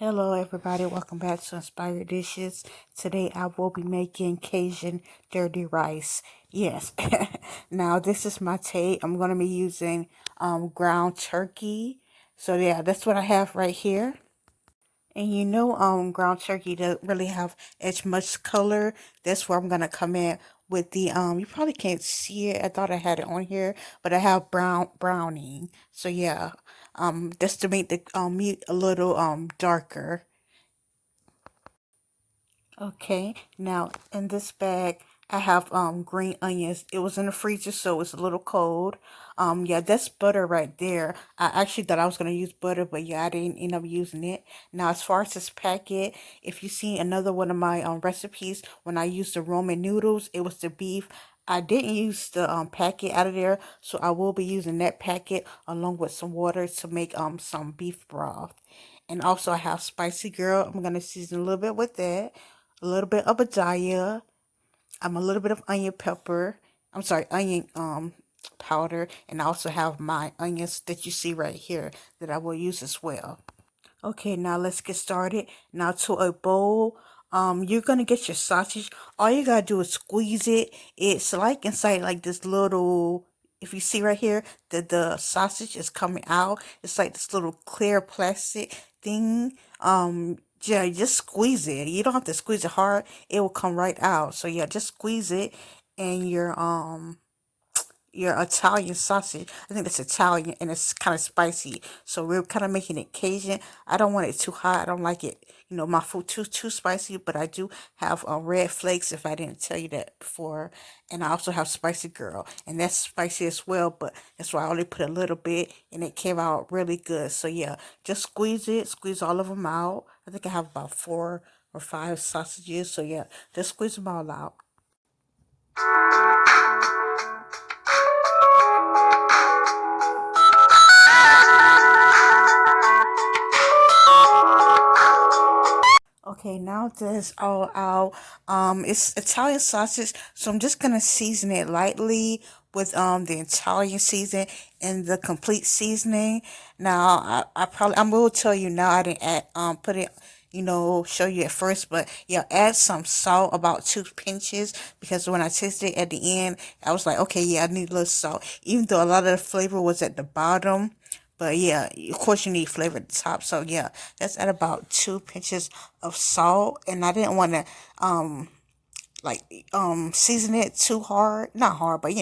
Hello, everybody. Welcome back to Inspired Dishes. Today, I will be making Cajun dirty rice. Yes. Now, this is my take. I'm going to be using ground turkey. So, yeah, that's what I have right here. And ground turkey doesn't really have as much color. That's where I'm gonna come in with the you probably can't see it. I thought I had it on here, but I have browning. So yeah, just to make the meat a little darker. Okay, now in this bag I have green onions. It was in the freezer, so it's a little cold. Yeah, that's butter right there. I actually thought I was gonna use butter, but yeah, I didn't end up using it. Now, as far as this packet, if you see another one of my recipes, when I used the Roman noodles, it was the beef. I didn't use the packet out of there, so I will be using that packet along with some water to make some beef broth. And also I have spicy girl. I'm gonna season a little bit with that, a little bit of Abadaya, a little bit of onion pepper. I'm sorry, onion powder, and I also have my onions that you see right here that I will use as well. Okay, now let's get started. Now to a bowl, you're gonna get your sausage. All you gotta do is squeeze it. It's like inside like this little. If you see right here, the sausage is coming out. It's like this little clear plastic thing. Yeah, just squeeze it. You don't have to squeeze it hard. It will come right out. So yeah, just squeeze it, and your Italian sausage. I think it's Italian and it's kind of spicy. So we're kind of making it Cajun. I don't want it too hot. I don't like it, my food too spicy. But I do have red flakes. If I didn't tell you that before, and I also have spicy girl, and that's spicy as well. But that's why I only put a little bit, and it came out really good. So yeah, just squeeze it. Squeeze all of them out. I think I have about 4 or 5 sausages. So yeah, just squeeze them all out. Okay, now this all out. It's Italian sausage, so I'm just gonna season it lightly with the Italian season and the complete seasoning. Now, I will tell you now. I didn't put it, show you at first, but yeah, add some salt, about 2 pinches, because when I tasted it at the end, I was like, okay, yeah, I need a little salt, even though a lot of the flavor was at the bottom. But yeah, of course you need flavor at the top. So yeah, that's at about 2 pinches of salt. And I didn't want to like season it too hard. Not hard, but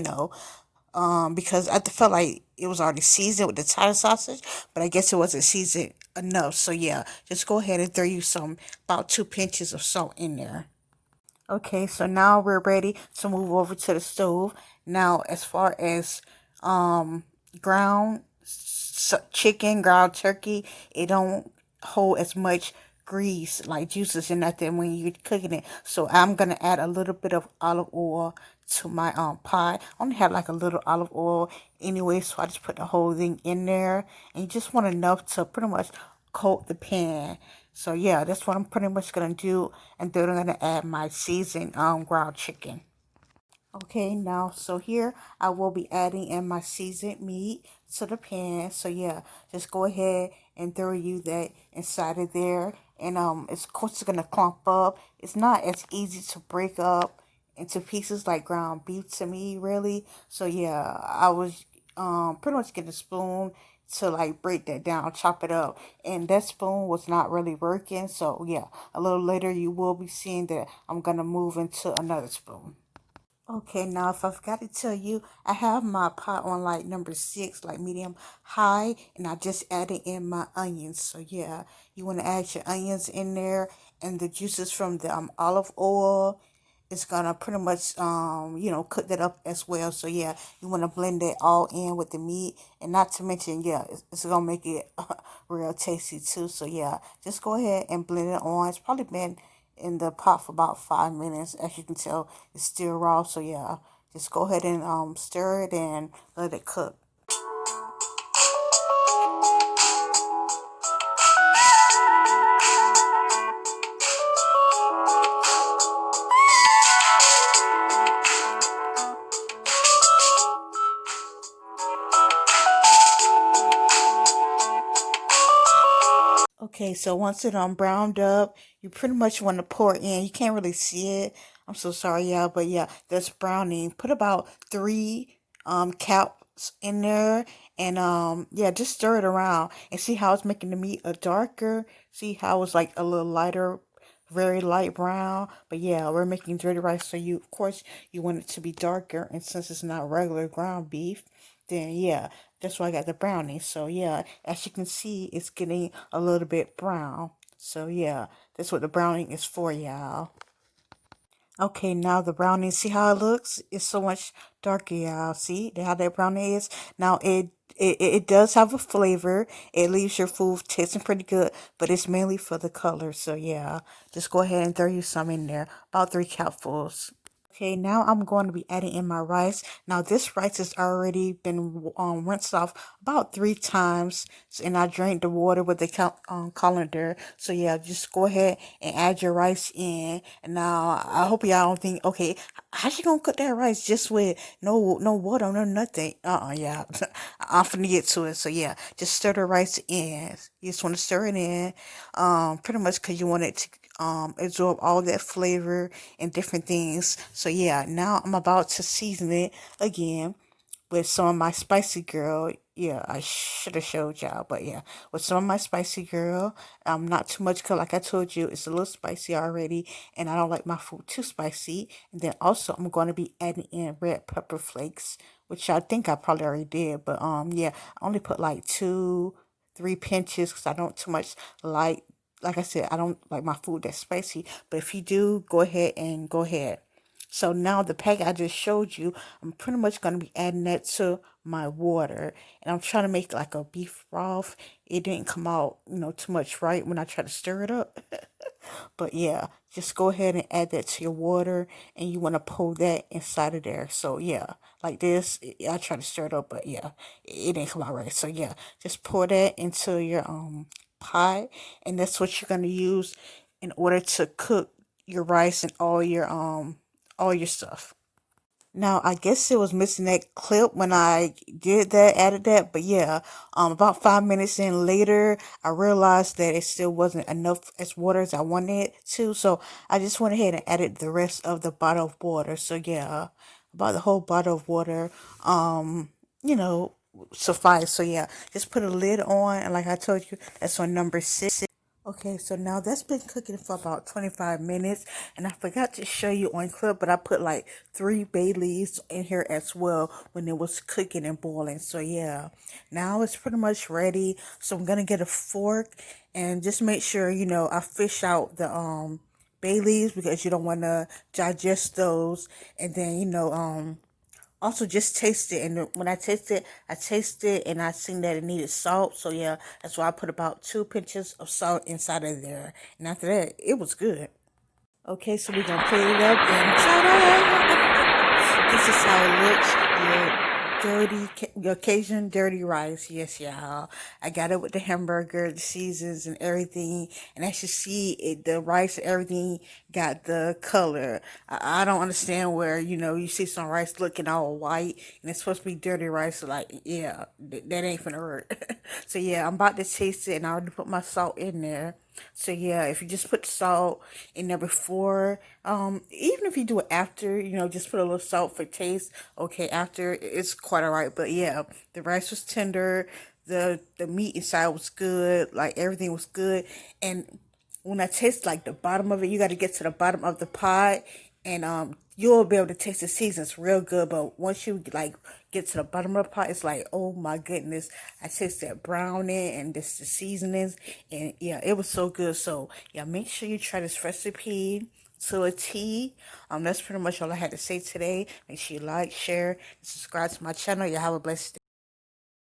because I felt like it was already seasoned with the Thai sausage, but I guess it wasn't seasoned enough. So yeah, just go ahead and throw you some about 2 pinches of salt in there. Okay, so now we're ready to move over to the stove. Now, as far as ground chicken, ground turkey, it don't hold as much grease like juices and nothing when you're cooking it. So I'm gonna add a little bit of olive oil to my pot. I only have like a little olive oil anyway, so I just put the whole thing in there, and you just want enough to pretty much coat the pan. So yeah, that's what I'm pretty much gonna do, and then I'm gonna add my seasoned ground chicken. Okay, now so here I will be adding in my seasoned meat to the pan. So yeah, just go ahead and throw you that inside of there, and it's of course it's gonna clump up. It's not as easy to break up into pieces like ground beef to me, really. So yeah, I was pretty much getting a spoon to like break that down, chop it up, and that spoon was not really working. So yeah, a little later you will be seeing that I'm gonna move into another spoon. Okay, now if I forgot to tell you, I have my pot on like number 6, like medium high, and I just added in my onions. So yeah, you want to add your onions in there, and the juices from the olive oil. It's gonna pretty much cook that up as well. So yeah, you want to blend it all in with the meat, and not to mention, yeah, it's gonna make it real tasty too. So yeah, just go ahead and blend it on. It's probably been in the pot for about 5 minutes. As you can tell, it's still raw. So yeah, just go ahead and stir it and let it cook. Okay, Okay, so once it browned up, you pretty much want to pour it in. You can't really see it. I'm so sorry, y'all, but yeah, that's browning. Put about three caps in there, and yeah, just stir it around and see how it's making the meat a darker. See how it's like a little lighter, very light brown. But yeah, we're making dirty rice, so you of course you want it to be darker, and since it's not regular ground beef, then yeah, that's why I got the brownie. So yeah, as you can see, it's getting a little bit brown. So yeah, that's what the browning is for, y'all. Okay, now the brownie, see how it looks? It's so much darker, y'all. See how that brownie is? Now it does have a flavor. It leaves your food tasting pretty good, but it's mainly for the color. So yeah, just go ahead and throw you some in there. About three cupfuls. Okay, now I'm going to be adding in my rice. Now this rice has already been rinsed off about 3 times, and I drained the water with the colander. So yeah, just go ahead and add your rice in. And now I hope y'all don't think, okay, how you gonna cook that rice just with no water, no nothing? Yeah, I'm finna get to it. So yeah, just stir the rice in. You just want to stir it in, pretty much because you want it to absorb all that flavor and different things. So yeah, now I'm about to season it again with some of my spicy girl. Yeah, I should have showed y'all, but yeah, with some of my spicy girl. Not too much because, like I told you, it's a little spicy already, and I don't like my food too spicy. And then also, I'm going to be adding in red pepper flakes, which I think I probably already did, but yeah, I only put like 2, 3 pinches because I don't too much like I said, I don't like my food that spicy. But if you do, go ahead and go ahead. So now the pack I just showed you, I'm pretty much going to be adding that to my water. And I'm trying to make like a beef broth. It didn't come out, too much right when I try to stir it up. But yeah, just go ahead and add that to your water, and you want to pour that inside of there. So yeah, like this. I try to stir it up, but yeah, it didn't come out right. So yeah, just pour that into your pot, and that's what you're gonna use in order to cook your rice and all your stuff. Now, I guess it was missing that clip when I did that, added that, but yeah, about 5 minutes in later, I realized that it still wasn't enough as water as I wanted it to, so I just went ahead and added the rest of the bottle of water. So yeah, about the whole bottle of water, you know, suffice. So yeah, just put a lid on, and like I told you, that's on number 6. Okay, so now that's been cooking for about 25 minutes, and I forgot to show you on clip, but I put like 3 bay leaves in here as well when it was cooking and boiling. So yeah, now it's pretty much ready. So I'm gonna get a fork and just make sure, I fish out the bay leaves because you don't want to digest those, and then also just taste it. And when I tasted and I seen that it needed salt. So yeah, that's why I put about 2 pinches of salt inside of there. And after that, it was good. Okay, so we're gonna plate it up and ta-da! This is how it looks. Your Cajun dirty rice. Yes, y'all. I got it with the hamburger, the seasons, and everything. And as you see, the rice and everything got the color. I don't understand where you see some rice looking all white and it's supposed to be dirty rice. Like, yeah, that ain't finna work. So yeah, I'm about to taste it, and I already put my salt in there. So yeah, if you just put salt in there before, even if you do it after, just put a little salt for taste. Okay, after it's quite alright. But yeah, the rice was tender, the meat inside was good, like everything was good. And when I taste like the bottom of it, you got to get to the bottom of the pot, and you'll be able to taste the seasons real good. But once you like get to the bottom of the pot, it's like, oh my goodness, I taste that browning and this the seasonings, and yeah, it was so good. So yeah, make sure you try this recipe to a T. That's pretty much all I had to say today. Make sure you like, share, and subscribe to my channel. You have a blessed day.